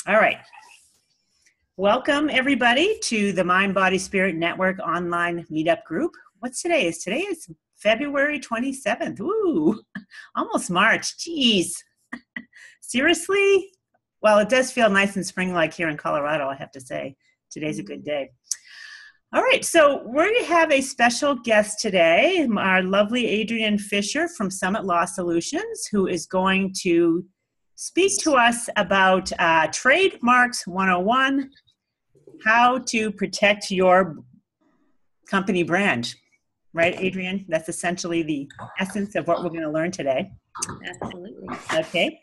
All right. Welcome, everybody, to the Mind, Body, Spirit Network online meetup group. What's today? Today is February 27th. Ooh, almost March. Jeez. Seriously? Well, it does feel nice and spring-like here in Colorado, I have to say. Today's a good day. All right, so we're going to have a special guest today, our lovely Adrienne Fischer from Summit Law Solutions, who is going to speak to us about Trademarks 101, how to protect your company brand. Right, Adrienne? That's essentially the essence of what we're going to learn today. Absolutely. Okay.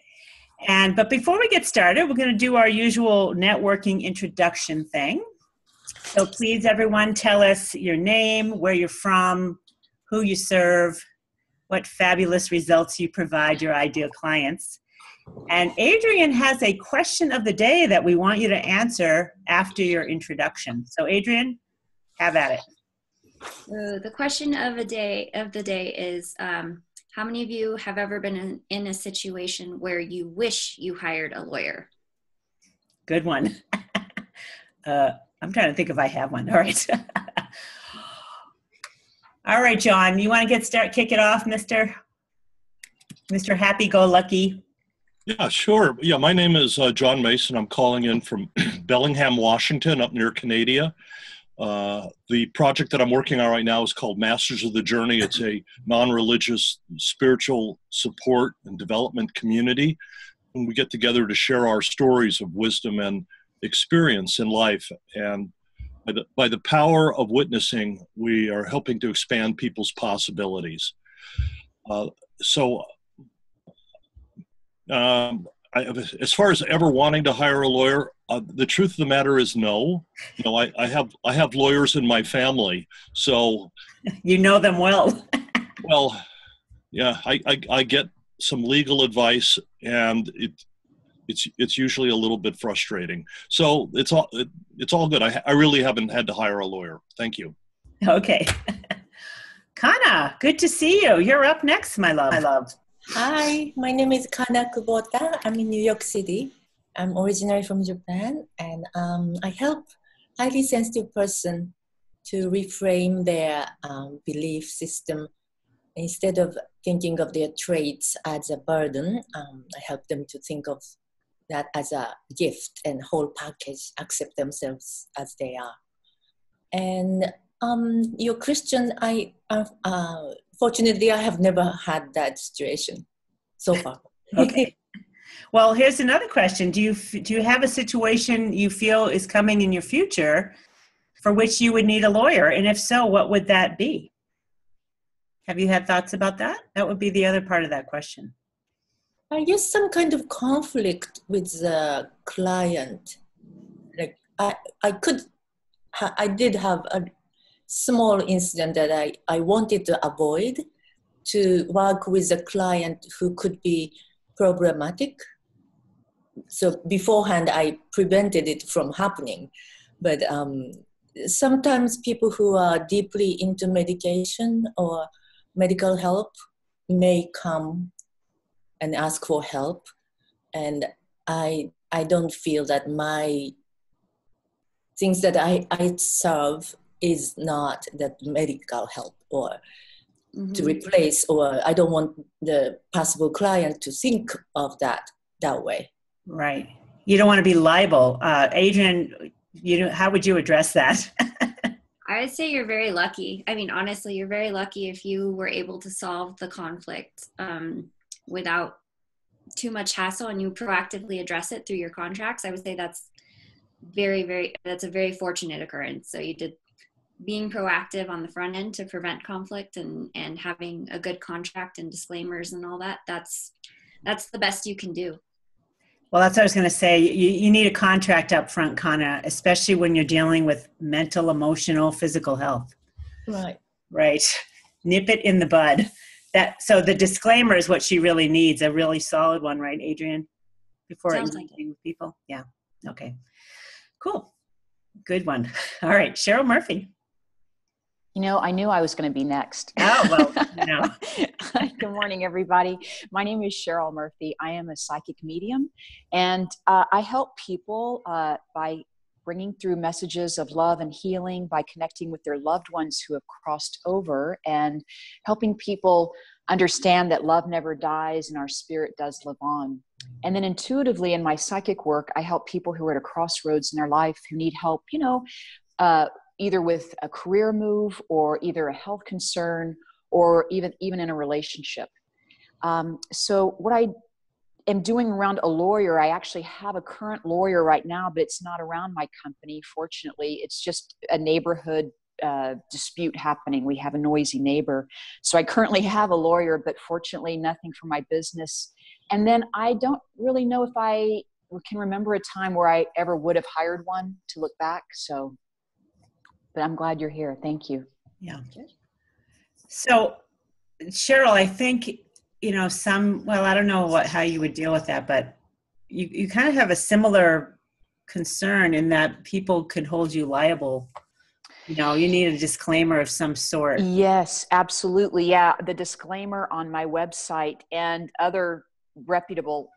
But before we get started, we're going to do our usual networking introduction thing. So please, everyone, tell us your name, where you're from, who you serve, what fabulous results you provide your ideal clients. And Adrienne has a question of the day that we want you to answer after your introduction. So Adrienne, have at it. So the question of the day is, how many of you have ever been in a situation where you wish you hired a lawyer? Good one. I'm trying to think if I have one. All right. All right, John, you want to kick it off, Mr. Happy-Go-Lucky? Yeah, sure. Yeah, my name is John Mason. I'm calling in from Bellingham, Washington, up near Canada. The project that I'm working on right now is called Masters of the Journey. It's a non-religious spiritual support and development community. And we get together to share our stories of wisdom and experience in life. And by the power of witnessing, we are helping to expand people's possibilities. As far as ever wanting to hire a lawyer, the truth of the matter is no. You know, I have lawyers in my family, so you know them well. Well, yeah, I get some legal advice, and it's usually a little bit frustrating. So it's all good. I really haven't had to hire a lawyer. Thank you. Okay, Kana, good to see you. You're up next, my love. Hi, my name is Kana Kubota. I'm in New York City. I'm originally from Japan, and I help highly sensitive person to reframe their belief system. Instead of thinking of their traits as a burden, I help them to think of that as a gift and whole package, accept themselves as they are. And your Christian, fortunately, I have never had that situation so far. Okay. Well, here's another question. Do you have a situation you feel is coming in your future for which you would need a lawyer? And if so, what would that be? Have you had thoughts about that? That would be the other part of that question. I guess some kind of conflict with the client. Like I did have a small incident that I wanted to avoid, to work with a client who could be problematic. So beforehand, I prevented it from happening. But sometimes people who are deeply into medication or medical help may come and ask for help. And I don't feel that my things that I serve is not that medical help or to replace, or I don't want the possible client to think of that way. Right. You don't want to be liable. Adrienne, how would you address that? I would say you're very lucky. I mean, honestly, you're very lucky if you were able to solve the conflict without too much hassle, and you proactively address it through your contracts. I would say that's that's a very fortunate occurrence. So you did being proactive on the front end to prevent conflict and having a good contract and disclaimers and all that. That's the best you can do. Well, that's what I was going to say. You need a contract up front, Kana, especially when you're dealing with mental, emotional, physical health. Right. Right. Nip it in the bud. So the disclaimer is what she really needs, a really solid one, right, Adrienne? Before engaging with people? Yeah. Okay. Cool. Good one. All right. Cheryl Murphy. You know, I knew I was going to be next. Oh, well, you know. Good morning, everybody. My name is Cheryl Murphy. I am a psychic medium, and I help people by bringing through messages of love and healing, by connecting with their loved ones who have crossed over, and helping people understand that love never dies and our spirit does live on. And then intuitively in my psychic work, I help people who are at a crossroads in their life, who need help, you know, either with a career move or either a health concern or even in a relationship. So what I am doing around a lawyer, I actually have a current lawyer right now, but it's not around my company. Fortunately, it's just a neighborhood dispute happening. We have a noisy neighbor. So I currently have a lawyer, but fortunately nothing for my business. And then I don't really know if I can remember a time where I ever would have hired one to look back. So, but I'm glad you're here. Thank you. Yeah. So, Cheryl, I think, you know, well, I don't know how you would deal with that, but you kind of have a similar concern in that people could hold you liable. You know, you need a disclaimer of some sort. Yes, absolutely. Yeah. The disclaimer on my website and other reputable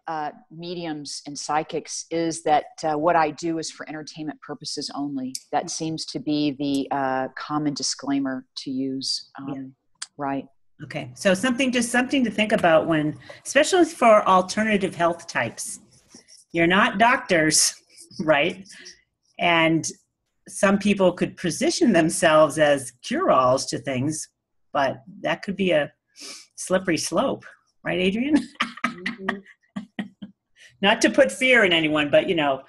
mediums and psychics is that what I do is for entertainment purposes only. That seems to be the common disclaimer to use. Right. Okay. So something to think about when, especially for alternative health types. You're not doctors, right? And some people could position themselves as cure-alls to things, but that could be a slippery slope, right, Adrienne? Mm-hmm. Not to put fear in anyone, but you know,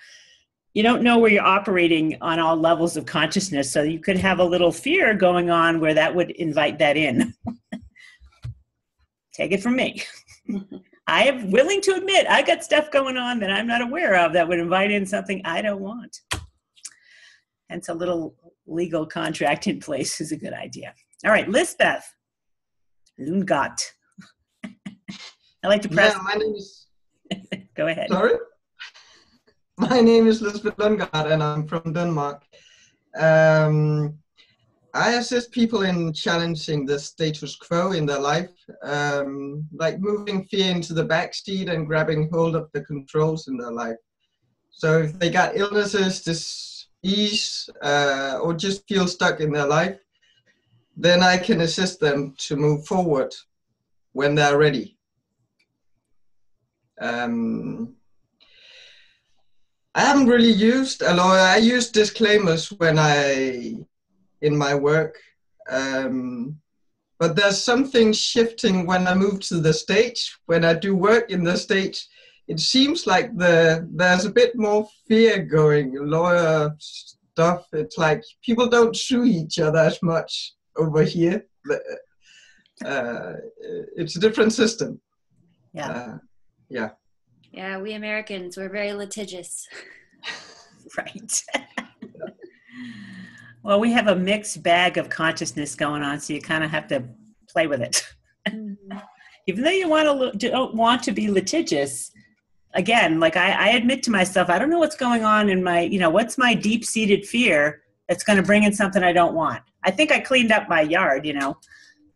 you don't know where you're operating on all levels of consciousness, so you could have a little fear going on where that would invite that in. Take it from me. I am willing to admit I got stuff going on that I'm not aware of that would invite in something I don't want. Hence a little legal contract in place is a good idea. All right, Lisbeth Lundgaard. I like to press. Yeah, my name is... Go ahead. Sorry? My name is Lisbeth Lundgaard and I'm from Denmark. I assist people in challenging the status quo in their life, like moving fear into the backseat and grabbing hold of the controls in their life. So if they got illnesses, disease, or just feel stuck in their life, then I can assist them to move forward when they're ready. I haven't really used a lawyer. I use disclaimers in my work, but there's something shifting when I move to the States. When I do work in the States, it seems like there's a bit more fear going, lawyer stuff. It's like people don't sue each other as much over here. It's a different system. Yeah. Yeah. Yeah, we Americans, we're very litigious. Right. Well, we have a mixed bag of consciousness going on, so you kind of have to play with it. Mm-hmm. Even though you don't want to be litigious, again, like I admit to myself, I don't know what's going on in my, you know, what's my deep-seated fear that's going to bring in something I don't want. I think I cleaned up my yard, you know,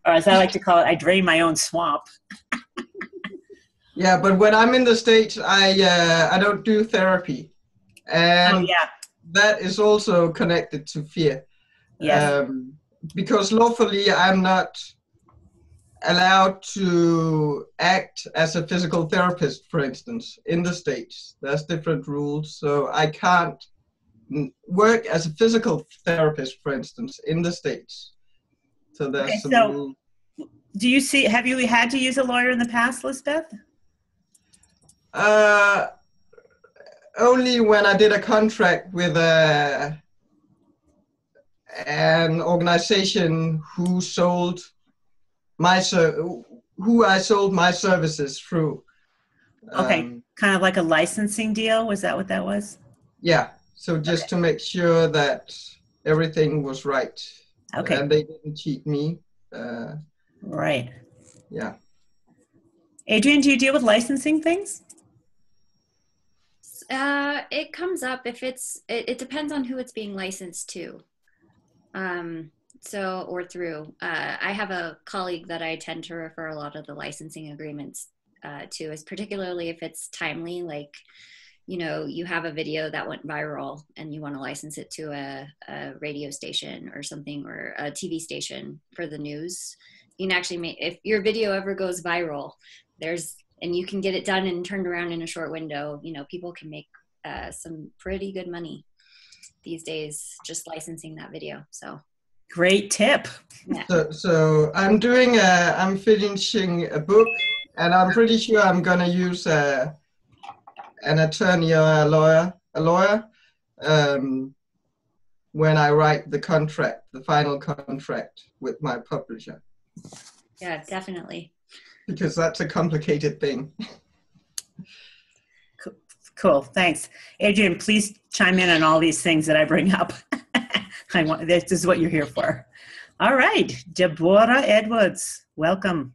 or as I like to call it, I drain my own swamp. Yeah, but when I'm in the States, I don't do therapy. And that is also connected to fear. Yes. Because lawfully, I'm not allowed to act as a physical therapist, for instance, in the States. There's different rules. So I can't work as a physical therapist, for instance, in the States. So there's some rules. Do you see, have you had to use a lawyer in the past, Lisbeth? Only when I did a contract with an organization who sold who I sold my services through. Okay, kind of like a licensing deal. Was that what that was? Yeah. So just to make sure that everything was right. Okay. And they didn't cheat me. Right. Yeah. Adrienne, do you deal with licensing things? It comes up if it depends on who it's being licensed to. or through. I have a colleague that I tend to refer a lot of the licensing agreements to, is particularly if it's timely, like, you know, you have a video that went viral and you want to license it to a radio station or something, or a TV station for the news. You can actually make, if your video ever goes viral, and you can get it done and turned around in a short window, you know, people can make some pretty good money these days just licensing that video. So great tip. Yeah. So I'm finishing a book, and I'm pretty sure I'm gonna use an attorney or a lawyer when I write the final contract with my publisher. Yeah, definitely. Because that's a complicated thing. Cool, thanks. Adrienne, please chime in on all these things that I bring up. This is what you're here for. All right, Deborah Edwards, welcome.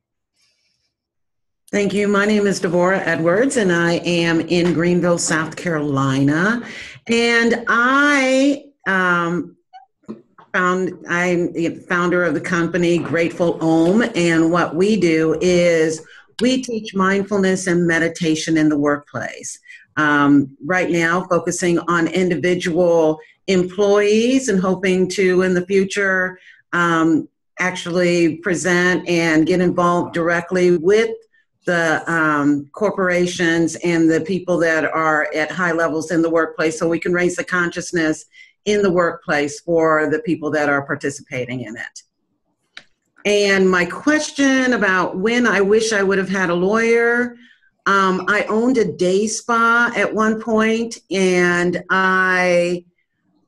Thank you. My name is Deborah Edwards, and I am in Greenville, South Carolina. And I'm the founder of the company Grateful Om, and what we do is we teach mindfulness and meditation in the workplace. Right now, focusing on individual employees and hoping to, in the future, actually present and get involved directly with the corporations and the people that are at high levels in the workplace, so we can raise the consciousness in the workplace for the people that are participating in it. And my question about when I wish I would have had a lawyer, I owned a day spa at one point, and I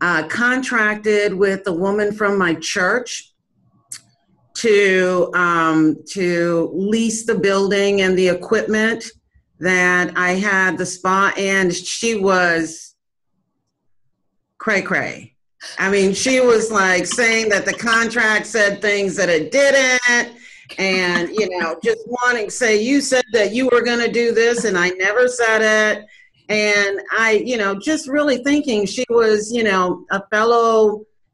contracted with a woman from my church to lease the building and the equipment that I had the spa, and she was cray-cray. I mean, she was like saying that the contract said things that it didn't, and, you know, just wanting to say, you said that you were going to do this, and I never said it. And I, you know, just really thinking she was, you know,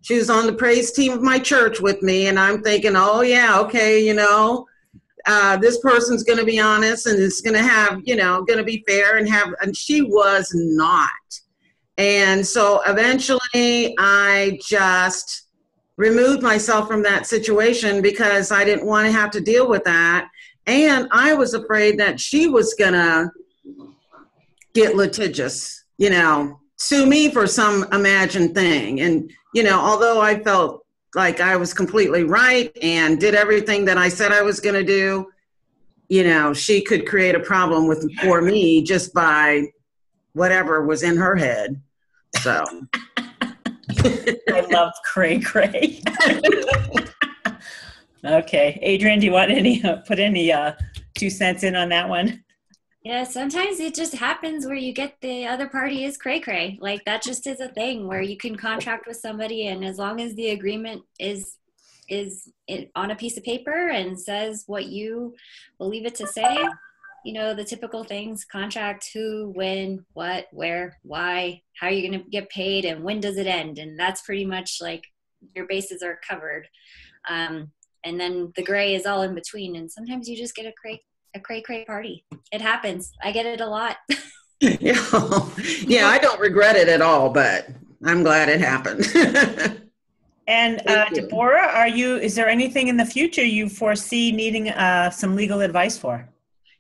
she was on the praise team of my church with me, and I'm thinking, oh yeah, okay, you know, this person's going to be honest, and it's going to have, you know, going to be fair, and she was not. And so eventually I just removed myself from that situation because I didn't want to have to deal with that. And I was afraid that she was going to get litigious, you know, sue me for some imagined thing. And, you know, although I felt like I was completely right and did everything that I said I was going to do, you know, she could create a problem for me just by whatever was in her head. So I love cray-cray. Okay, Adrienne, do you want put any 2 cents in on that one? Yeah, sometimes it just happens where you get the other party is cray-cray. Like, that just is a thing where you can contract with somebody, and as long as the agreement is on a piece of paper and says what you believe it to say, you know, the typical things: contract, who, when, what, where, why, how are you going to get paid, and when does it end? And that's pretty much like your bases are covered. And then the gray is all in between. And sometimes you just get a cray-cray party. It happens. I get it a lot. Yeah, I don't regret it at all, but I'm glad it happened. And Deborah, is there anything in the future you foresee needing some legal advice for?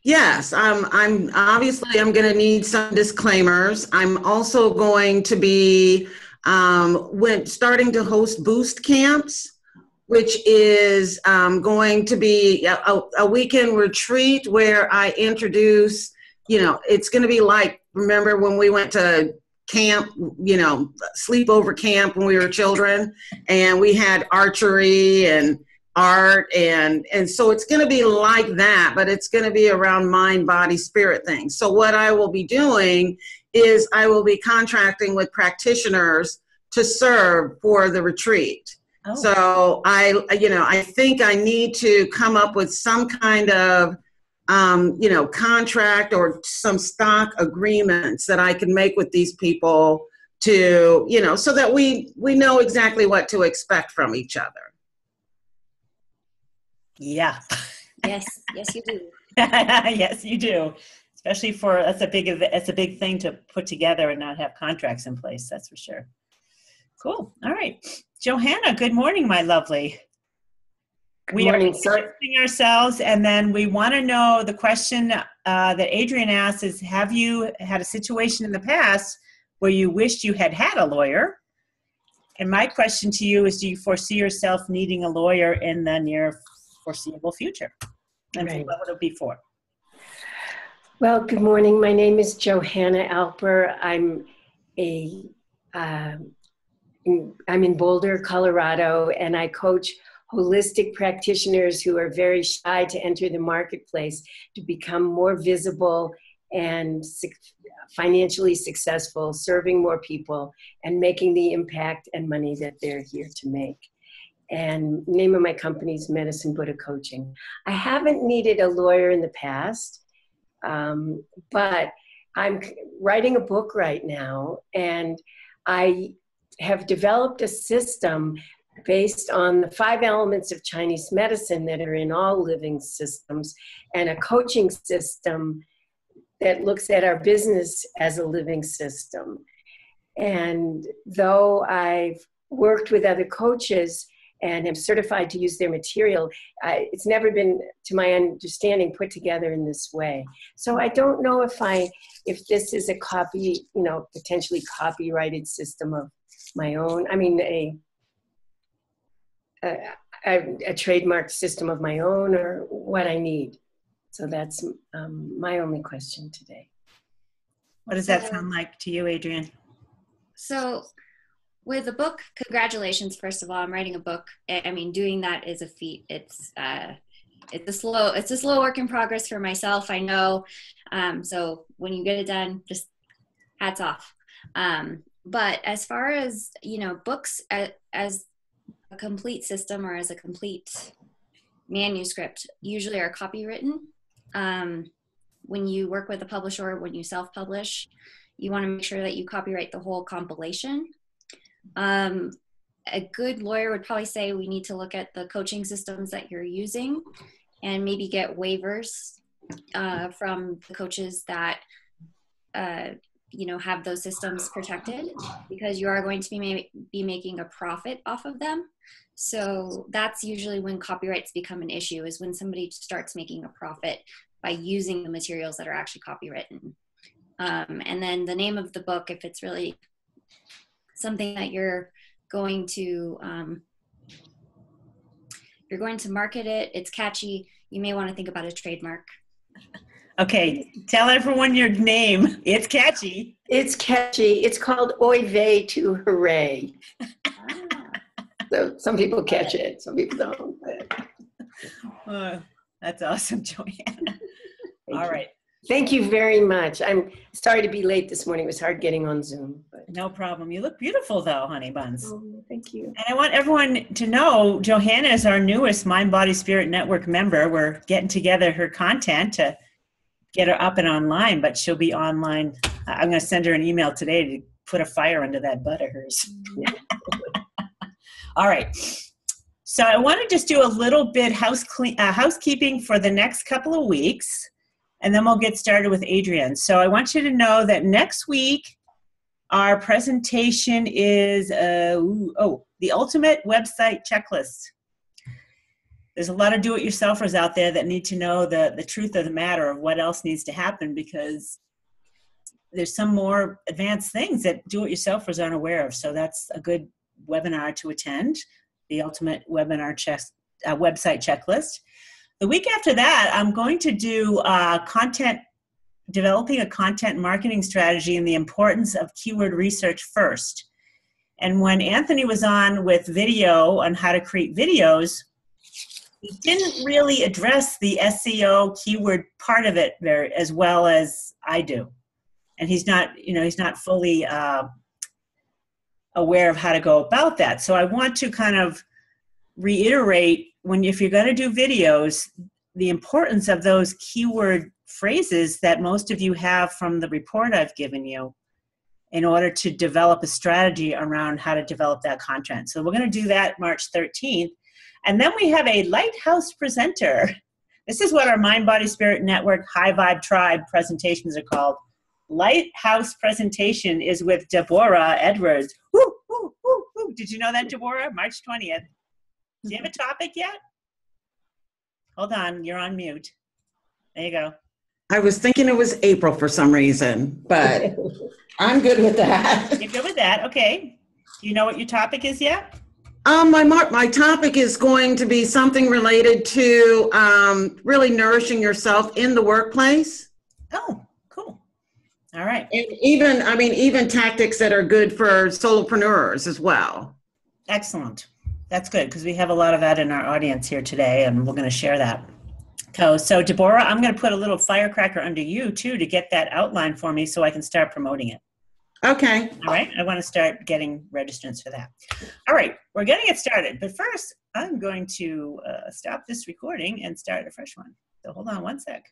Yes, I'm going to need some disclaimers. I'm also going to be starting to host boost camps, which is going to be a weekend retreat where I introduce, you know, it's going to be like, remember when we went to camp, you know, sleepover camp when we were children, and we had archery and art, and so it's going to be like that, but it's going to be around mind, body, spirit things. So what I will be doing is I will be contracting with practitioners to serve for the retreat. Oh. So I think I need to come up with some kind of contract or some stock agreements that I can make with these people to, you know, so that we know exactly what to expect from each other. Yeah. Yes, yes, you do. Yes, you do. Especially that's a big thing to put together and not have contracts in place. That's for sure. Cool. All right. Johanna, good morning, my lovely. Good morning. Sorry. Introducing ourselves, and then we want to know the question that Adrienne asked is, have you had a situation in the past where you wished you had a lawyer? And my question to you is, do you foresee yourself needing a lawyer in the near foreseeable future? And Right. what would it be for? Well, good morning. My name is Johanna Alper. I'm in Boulder, Colorado, and I coach holistic practitioners who are very shy to enter the marketplace to become more visible and financially successful, serving more people and making the impact and money that they're here to make. And the name of my company is Medicine Buddha Coaching. I haven't needed a lawyer in the past, but I'm writing a book right now, and I have developed a system based on the 5 elements of Chinese medicine that are in all living systems, and a coaching system that looks at our business as a living system. And though I've worked with other coaches and am certified to use their material, it's never been, to my understanding, put together in this way. So I don't know if this is a copy, potentially copyrighted system of my own. I mean, a trademark system of my own, or what I need. So that's my only question today. What does that sound like to you, Adrienne? So with a book, congratulations, first of all. I'm writing a book. I mean, doing that is a feat. It's a slow work in progress for myself, I know. So when you get it done, just hats off. But as far as, books as a complete system or as a complete manuscript usually are copywritten. When you work with a publisher, when you self-publish, you want to make sure that you copyright the whole compilation. A good lawyer would probably say we need to look at the coaching systems that you're using and maybe get waivers from the coaches that have those systems protected, because you are going to be making a profit off of them. So that's usually when copyrights become an issue, is when somebody starts making a profit by using the materials that are actually copywritten. And then the name of the book, if it's really something that you're going to market it, it's catchy, you may want to think about a trademark. Okay, tell everyone your name. It's catchy. It's catchy. It's called Oy Vey to Hooray. So some people catch it, some people don't. Oh, that's awesome, Joanna. All right. Thank you very much. I'm sorry to be late this morning. It was hard getting on Zoom. But. No problem. You look beautiful, though, honey buns. Oh, thank you. And I want everyone to know Johanna is our newest Mind, Body, Spirit Network member. We're getting together her content to get her up and online, but she'll be online. I'm going to send her an email today to put a fire under that butt of hers. All right. So I want to just do a little bit housekeeping for the next couple of weeks, and then we'll get started with Adrienne. So I want you to know that next week, our presentation is the ultimate website checklist. There's a lot of do-it-yourselfers out there that need to know the truth of the matter of what else needs to happen, because there's some more advanced things that do-it-yourselfers aren't aware of. So that's a good webinar to attend, the ultimate webinar website checklist. The week after that, I'm going to do developing a content marketing strategy and the importance of keyword research first. And when Anthony was on with video on how to create videos, he didn't really address the SEO keyword part of it as well as I do. And he's not fully aware of how to go about that. So I want to kind of reiterate, if you're going to do videos, the importance of those keyword phrases that most of you have from the report I've given you in order to develop a strategy around how to develop that content. So we're going to do that March 13th. And then we have a lighthouse presenter. This is what our Mind, Body, Spirit Network High Vibe Tribe presentations are called. Lighthouse presentation is with Deborah Edwards. Woo, woo, woo, woo. Did you know that, Deborah? March 20th. Do you have a topic yet? Hold on, you're on mute. There you go. I was thinking it was April for some reason, but I'm good with that. You're good with that, okay. Do you know what your topic is yet? My topic is going to be something related to really nourishing yourself in the workplace. Oh, cool. All right. And even tactics that are good for solopreneurs as well. Excellent. That's good, because we have a lot of that in our audience here today, and we're going to share that. So Deborah, I'm going to put a little firecracker under you, too, to get that outline for me so I can start promoting it. Okay. All right. I want to start getting registrants for that. All right. We're going to get started. But first, I'm going to stop this recording and start a fresh one. So hold on one sec.